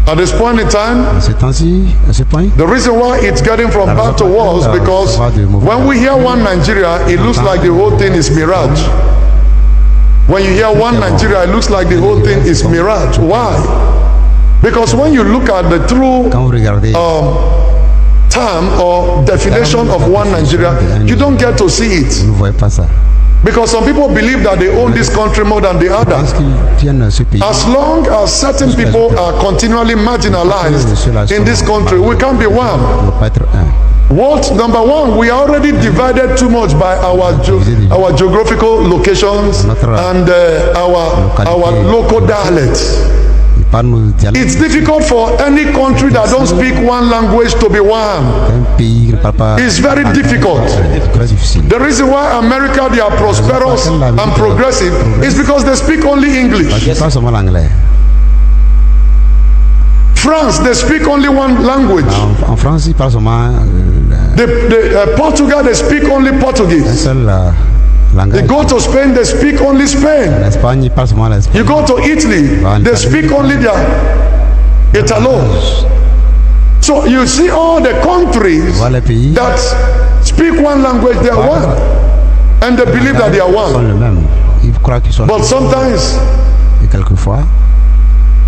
At this point in time, the reason why it's getting from bad to worse because when we hear one Nigeria, it looks like the whole thing is mirage. When you hear one Nigeria, it looks like the whole thing is mirage. Why? Because when you look at the true term or definition of one Nigeria, you don't get to see it. Because some people believe that they own this country more than the other. As long as certain people are continually marginalized in this country, we can't be one. What? Number one, we are already divided too much by our geographical locations and our local dialects. It's difficult for any country that don't speak one language to be one. It's very difficult. The reason why America, they are prosperous and progressive is because they speak only English. France, they speak only one language. Portugal, they speak only Portuguese. They go to Spain, they speak only Spain. You go to Italy, they speak only their Italo. So you see all the countries that speak one language, they are one. And they believe that they are one. But sometimes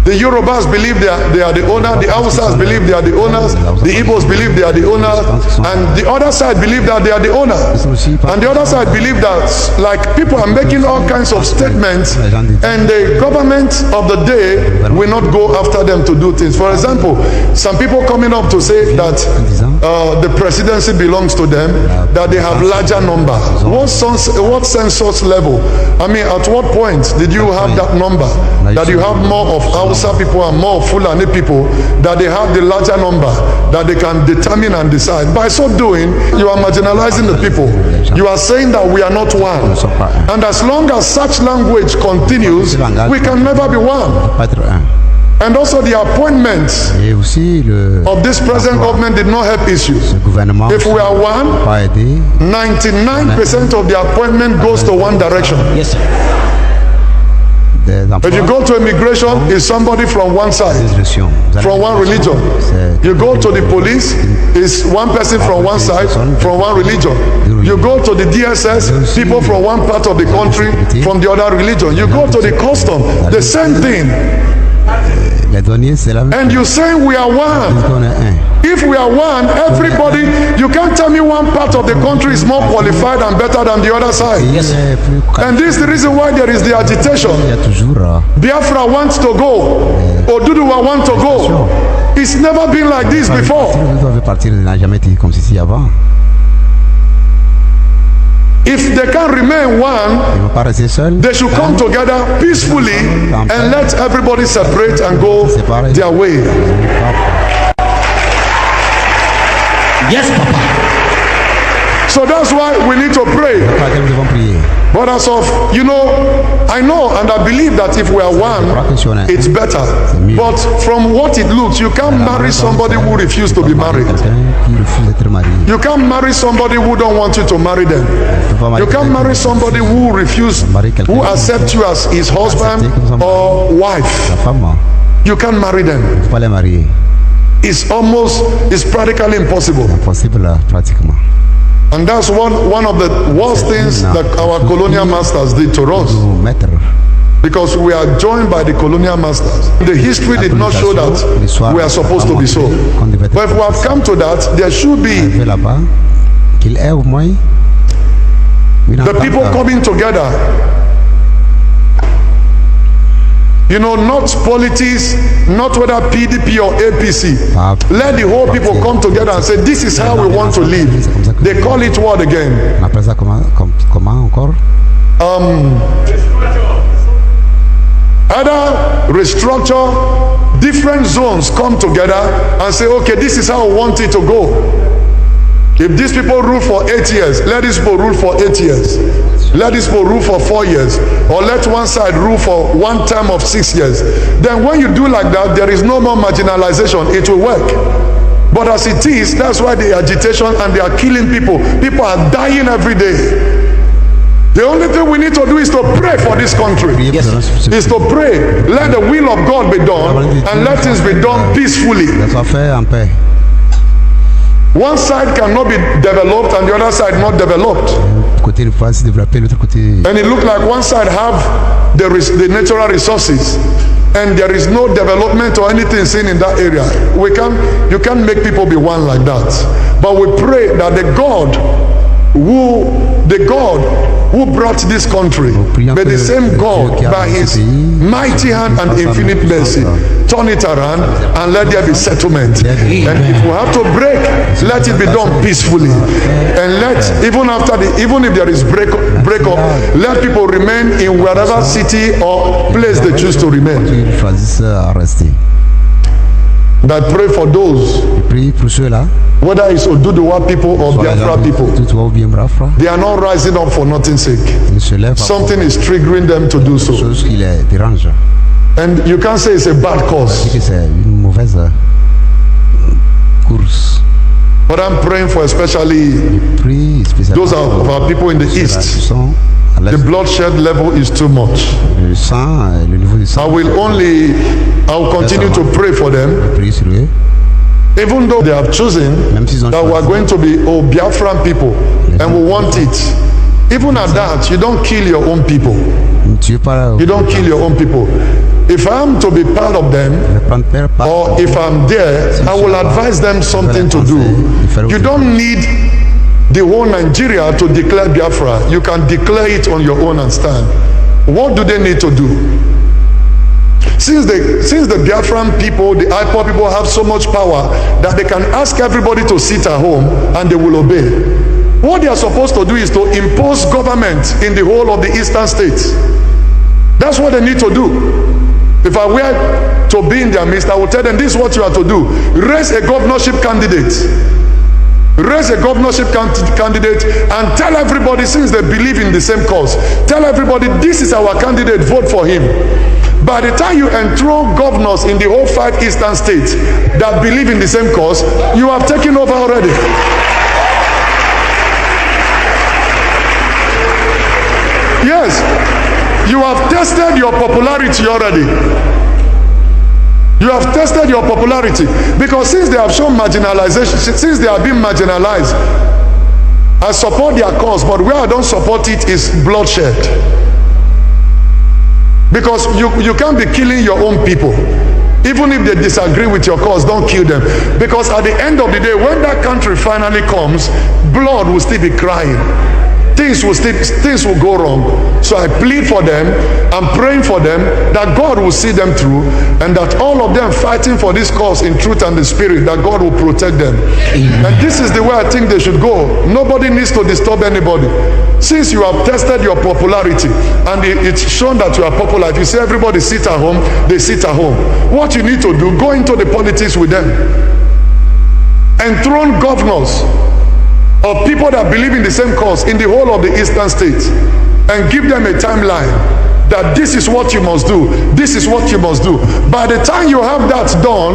the Yorubas believe they are the owner, the Hausas believe they are the owners, the Igbos believe they are the owners, and the other side believe that they are the owners. And the other side believe that, like, people are making all kinds of statements, and the government of the day will not go after them to do things. For example, some people coming up to say that the presidency belongs to them, that they have larger numbers. What census level? I mean, at what point did you have that number? That you have more of Hausa people and more Fulani people, that they have the larger number, that they can determine and decide. By so doing, you are marginalizing the people. You are saying that we are not one. And as long as such language continues, we can never be one. And also the appointments of this present government did not help issues. If we are one, 99% of the appointment goes to one direction. Yes, sir. If you go to immigration, it's somebody from one side, from one religion. You go to the police, it's one person from one side, from one religion. You go to the DSS, people from one part of the country, from the other religion. You go to the custom, the same thing. And you say we are one. If we are one, everybody, you can't tell me one part of the country is more qualified and better than the other side. Yes. And this is the reason why there is the agitation. Biafra wants to go. Oduduwa wants to go. It's never been like this before. If they can remain one, they should come together peacefully and let everybody separate and go their way. Yes, Papa. So that's why we need to pray. But as of, I know and I believe that if we are one, it's better. But from what it looks, you can't marry somebody who refuses to be married. You can't marry somebody who don't want you to marry them. You can't marry somebody who who accepts you as his husband or wife. You can't marry them. It's practically impossible. And that's one of the worst things that our colonial masters did to us. Because we are joined by the colonial masters. The history did not show that we are supposed to be so. But if we have come to that, there should be the people coming together. Not politics, not whether PDP or APC. Let the whole people come together and say, this is how we want to live. They call it what again? Either restructure, different zones come together and say, okay, this is how we want it to go. If these people rule for 8 years, let these people rule for 8 years. Let these people rule for 4 years. Or let one side rule for one term of 6 years. Then when you do like that, there is no more marginalization. It will work. But as it is, that's why the agitation and they are killing people. People are dying every day. The only thing we need to do is to pray for this country. Yes, sir. Is to pray. Let the will of God be done and let things be done peacefully. One side cannot be developed and the other side not developed. And it looked like one side have the natural resources and there is no development or anything seen in that area. You can't make people be one like that. But we pray that the God who brought this country, may the same God by his mighty hand and infinite mercy turn it around and let there be settlement. And if we have to break, let it be done peacefully. And let, even if there is break up, let people remain in wherever city or place they choose to remain. That pray for those, whether it's Oduduwa people or Biafra people, they are not rising up for nothing's sake. Something is triggering them to do so. And you can't say it's a bad cause. But I'm praying for especially those of our people in the east. The bloodshed level is too much. I will continue to pray for them. Even though they have chosen that we are going to be Biafran people and we want it. Even at that, you don't kill your own people. You don't kill your own people. If I am to be part of them, or if I'm there, I will advise them something to do. You don't need the whole Nigeria to declare Biafra. You can declare it on your own and stand. What do they need to do? Since the Biafran people, the IPOB people have so much power that they can ask everybody to sit at home and they will obey. What they are supposed to do is to impose government in the whole of the eastern states. That's what they need to do. If I were to be in their midst, I will tell them this is what you have to do. Raise a governorship candidate. Raise a governorship candidate and tell everybody, since they believe in the same cause, tell everybody this is our candidate, vote for him. By the time you enthrone governors in the whole 5 eastern states that believe in the same cause, you have taken over already. Yes, you have tested your popularity already. You have tested your popularity, because since they have shown marginalization, since they have been marginalized, I support their cause, but where I don't support it is bloodshed. Because you can't be killing your own people. Even if they disagree with your cause, don't kill them. Because at the end of the day, when that country finally comes, blood will still be crying. Things will go wrong. So I plead for them, I'm praying for them, that God will see them through, and that all of them fighting for this cause in truth and the spirit, that God will protect them. And this is the way I think they should go. Nobody needs to disturb anybody. Since you have tested your popularity and it's shown that you are popular, if you say everybody sit at home, they sit at home. What you need to do, go into the politics with them. Enthrone governors of people that believe in the same cause in the whole of the eastern states, and give them a timeline that this is what you must do, this is what you must do. By the time you have that done,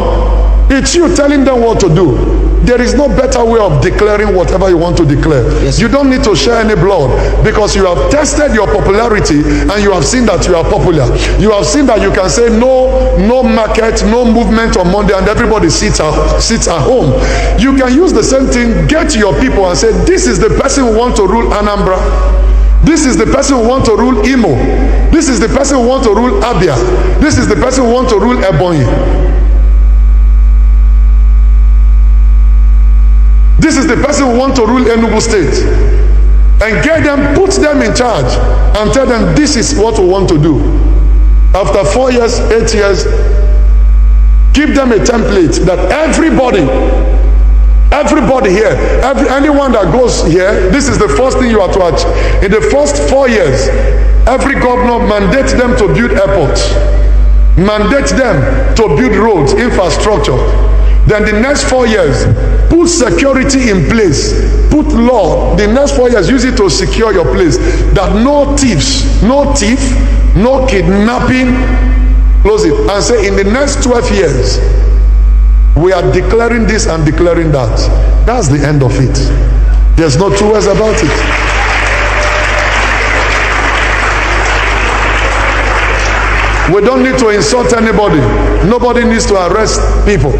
it's you telling them what to do. There is no better way of declaring whatever you want to declare. Yes. You don't need to share any blood, because you have tested your popularity and you have seen that you are popular. You have seen that you can say no market, no movement on Monday, and everybody sits at home. You can use the same thing, get to your people and say, this is the person who wants to rule Anambra. This is the person who wants to rule Imo. This is the person who wants to rule Abia. This is the person who wants to rule Ebonyi. This is the person who wants to rule Enugu State. And get them, put them in charge and tell them this is what we want to do. After 4 years, 8 years, give them a template that everybody here, anyone that goes here, this is the first thing you have to achieve. In the first 4 years, every governor mandates them to build airports, mandates them to build roads, infrastructure. Then the next 4 years, put security in place, put law. The next 4 years, use it to secure your place. That no thieves, no thief, no kidnapping. Close it and say, in the next 12 years, we are declaring this and declaring that. That's the end of it. There's no two ways about it. We don't need to insult anybody. Nobody needs to arrest people.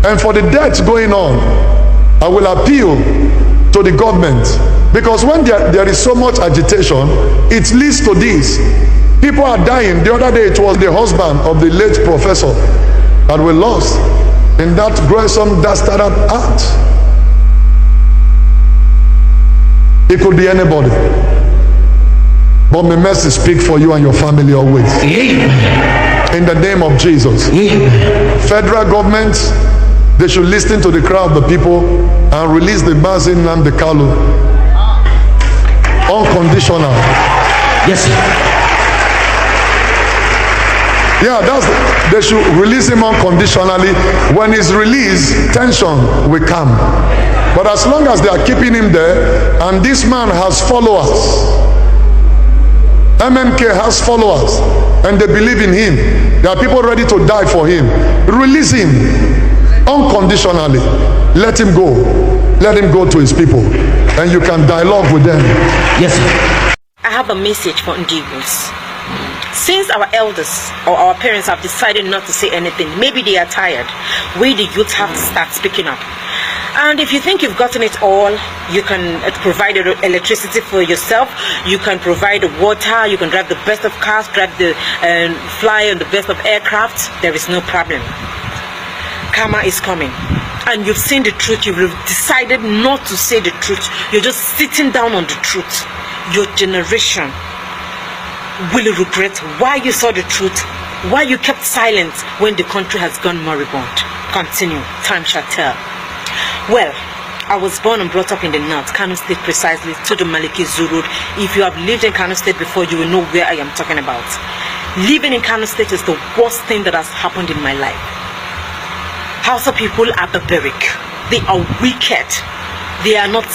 And for the deaths going on, I will appeal to the government, because when there is so much agitation, it leads to this. People are dying. The other day, it was the husband of the late professor that we lost in that gruesome dastard act. It could be anybody. But may mercy speak for you and your family always. Amen. In the name of Jesus. Amen. Federal government, they should listen to the cry of the people and release the Mazi Nnamdi Kanu unconditional. Yes, sir. Yeah, they should release him unconditionally. When he's released, tension will come. But as long as they are keeping him there, and this man has followers, MMK has followers, and they believe in him, there are people ready to die for him. Release him unconditionally. Let him go. Let him go to his people, and you can dialogue with them. Yes, sir. I have a message for Igbos. Since our elders or our parents have decided not to say anything, maybe they are tired, we the youth have to start speaking up. And if you think you've gotten it all, you can provide electricity for yourself, you can provide water, you can drive the best of cars, fly on the best of aircraft, there is no problem. Karma is coming. And you've seen the truth, you've decided not to say the truth, you're just sitting down on the truth. Your generation will regret why you saw the truth, why you kept silent when the country has gone moribund. Continue, time shall tell. Well, I was born and brought up in the north, Kano State precisely, to the Maliki Zoo Road. If you have lived in Kano State before, you will know where I am talking about. Living in Kano State is the worst thing that has happened in my life. Hausa people are barbaric. They are wicked. They are not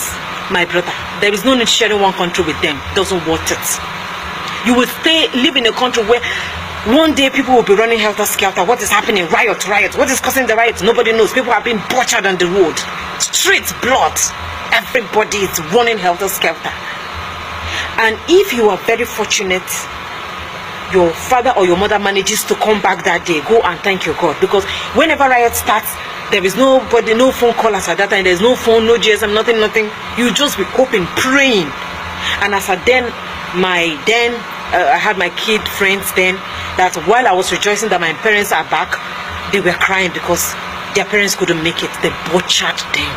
my brother. There is no need sharing one country with them. Doesn't worth it. You will live in a country where one day people will be running helter-skelter. What is happening? Riot. What is causing the riots? Nobody knows. People are being butchered on the road. Street blood. Everybody is running helter-skelter. And if you are very fortunate, your father or your mother manages to come back that day, go and thank your God. Because whenever riot starts, there is nobody, no phone callers at that time. There's no phone, no GSM, nothing. You just be hoping, praying. And as I had my kid friends then, that while I was rejoicing that my parents are back, they were crying because their parents couldn't make it. They butchered them.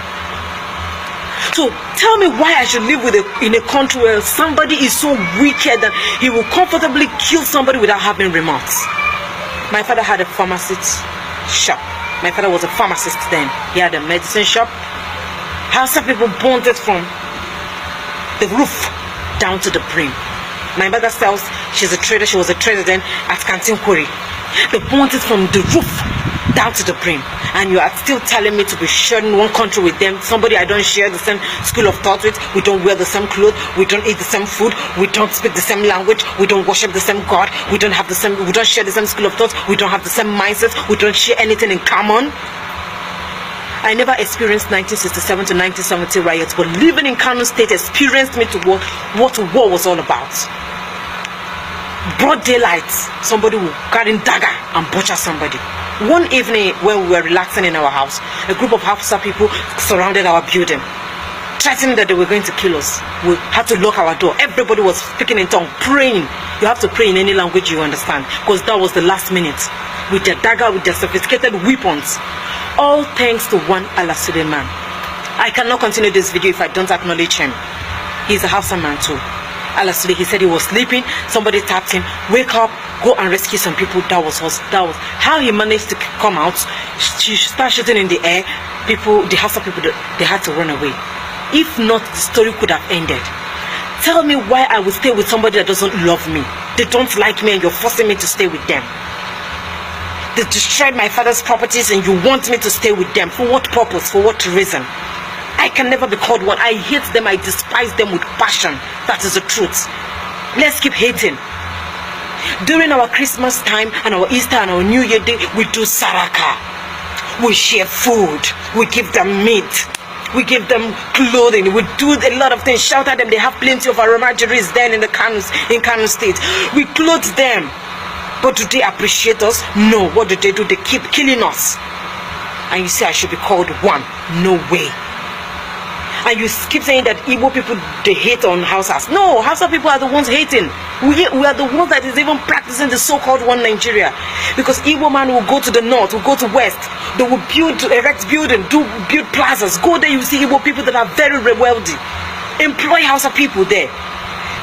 So tell me why I should live in a country where somebody is so wicked that he will comfortably kill somebody without having remorse. My father had a pharmacist shop. My father was a pharmacist then. He had a medicine shop. How some people burned it from the roof down to the brim. My mother sells, she was a trader then at Canteen Quarry. They burned it from the roof down to the brim. And you are still telling me to be sharing one country with them, somebody I don't share the same school of thought with, we don't wear the same clothes, we don't eat the same food, we don't speak the same language, we don't worship the same God, we don't share the same school of thought, we don't have the same mindsets, we don't share anything in common. I never experienced 1967 to 1970 riots, but living in Kano State experienced me to what war was all about. Broad daylight, somebody will carry a dagger and butcher somebody. One evening when we were relaxing in our house, a group of Hausa people surrounded our building, threatening that they were going to kill us. We had to lock our door. Everybody was speaking in tongue, praying. You have to pray in any language you understand, because that was the last minute. With their dagger, with their sophisticated weapons. All thanks to one Allah Suleiman. I cannot continue this video if I don't acknowledge him. He's a Hausa man too. Allah Suleiman, he said he was sleeping. Somebody tapped him. Wake up, go and rescue some people. That was how he managed to come out. She started shooting in the air. The Hausa people, they had to run away. If not, the story could have ended. Tell me why I would stay with somebody that doesn't love me. They don't like me and you're forcing me to stay with them. They destroyed my father's properties and you want me to stay with them. For what purpose? For what reason? I can never be called one. I hate them. I despise them with passion. That is the truth. Let's keep hating. During our Christmas time and our Easter and our New Year day, we do saraka. We share food. We give them meat. We give them clothing. We do a lot of things. Shout at them. They have plenty of aromageries then in Kano State. We clothe them. But do they appreciate us? No. What do? They keep killing us. And you say I should be called one? No way. And you keep saying that Igbo people, they hate on Hausas. No, Hausa people are the ones hating. We are the ones that is even practicing the so-called one Nigeria. Because Igbo man will go to the north, will go to west. They will erect building, build plazas. Go there, you see Igbo people that are very wealthy. Employ Hausa people there.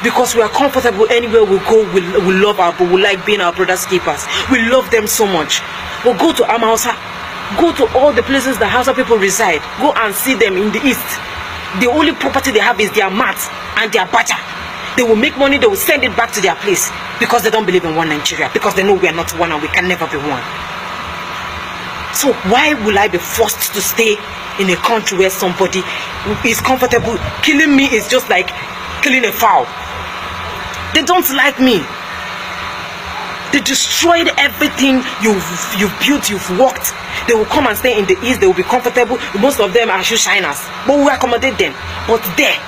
Because we are comfortable anywhere we go. We love our people. We like being our brother's keepers. We love them so much. We'll go to Amausa. Go to all the places the Hausa people reside. Go and see them in the east. The only property they have is their mat and their bacha. They will make money, they will send it back to their place because they don't believe in one Nigeria, because they know we are not one and we can never be one. So why will I be forced to stay in a country where somebody is comfortable? Killing me is just like killing a fowl. They don't like me. They destroyed everything you've built, you've worked. They will come and stay in the east, they will be comfortable. Most of them are shoe shiners, but we accommodate them. But there,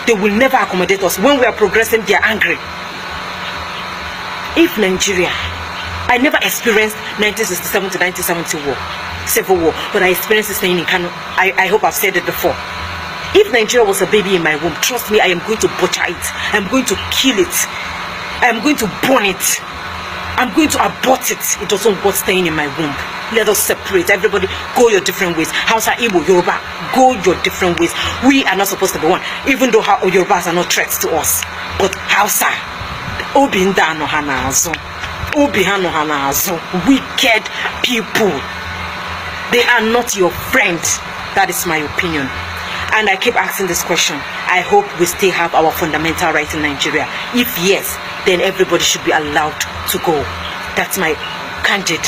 they will never accommodate us. When we are progressing, they are angry. If Nigeria, I never experienced 1967 to 1970 war, civil war, but I experienced it staying in Kano. I hope I've said it before. If Nigeria was a baby in my womb, trust me, I am going to butcher it. I'm going to kill it. I'm going to burn it. I'm going to abort it. It doesn't want staying in my womb. Let us separate. Everybody go your different ways. Hausa, Igbo, Yoruba, go your different ways. We are not supposed to be one, even though Yorubas are not threats to us. But Hausa, Obinda no hanazo, Obihano hanazo, wicked people. They are not your friends. That is my opinion. And I keep asking this question. I hope we still have our fundamental rights in Nigeria. If yes, then everybody should be allowed to go. That's my candid.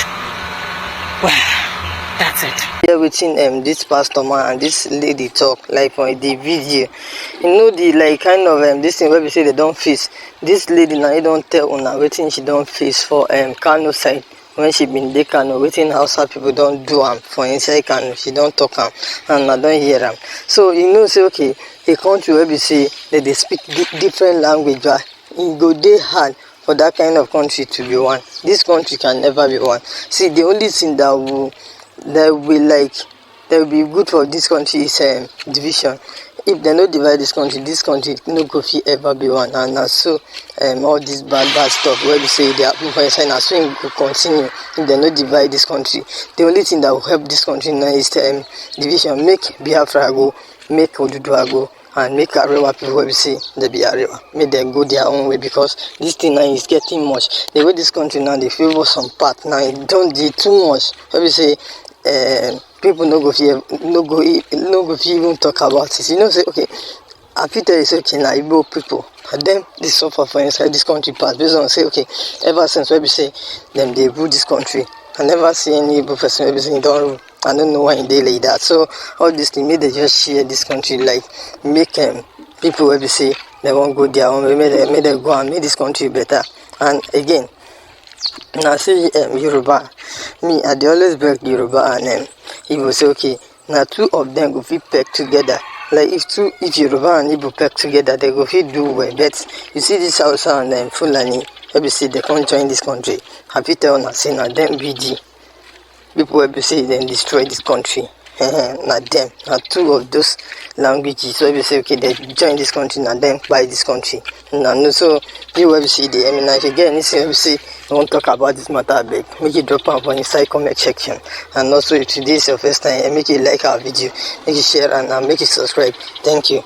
Well, that's it. Here within this pastor man and this lady talk, like on the video, you know, the like kind of this thing where we say they don't face. This lady now, you don't tell on waiting she don't face for Kano side. When she been there Kano, waiting Hausa people don't do for inside Kano, she don't talk and I don't hear them. So you know, say okay, a country where we say that they speak different language, but it go dey hard for that kind of country to be one. This country can never be one. See, the only thing that will be good for this country is division. If they don't divide this country no go fit ever be one. And so all this bad stuff where we say they are people inside, and so it will continue if they don't divide this country. The only thing that will help this country now is division. Make Biafra go, make Oduduwa go, and make Arewa people where we say they be Arewa. Make them go their own way, because this thing now is getting much. The way this country now they favor some part now, it don't do too much. Where we say people no go even talk about it. You know, say okay, I feel tell you say okay, now Igbo people, and then they suffer for inside this country part. Based on say okay, ever since where we say them they rule this country, I never see any Igbo person where we say don't rule. I don't know why they like that. So all this thing made they just share this country, like make people where we say they won't go their own way, make them go and make this country better. And again, now say Yoruba, me I dey always beg Yoruba and Igbo say okay, now two of them go fit peg together. Like if Yoruba and Igbo peg together, they go fit do well. But you see this Hausa and Fulani, where we say they can't join this country. Happy tell now say now them BG people where we say them destroy this country. Not them, not two of those languages. So we say okay, they join this country, not them buy this country. No, so you will see the if you get anything we say you want to talk about this matter, big make it drop up on inside comment section. And also if today is your first time, make it like our video, make it share and make it subscribe. Thank you.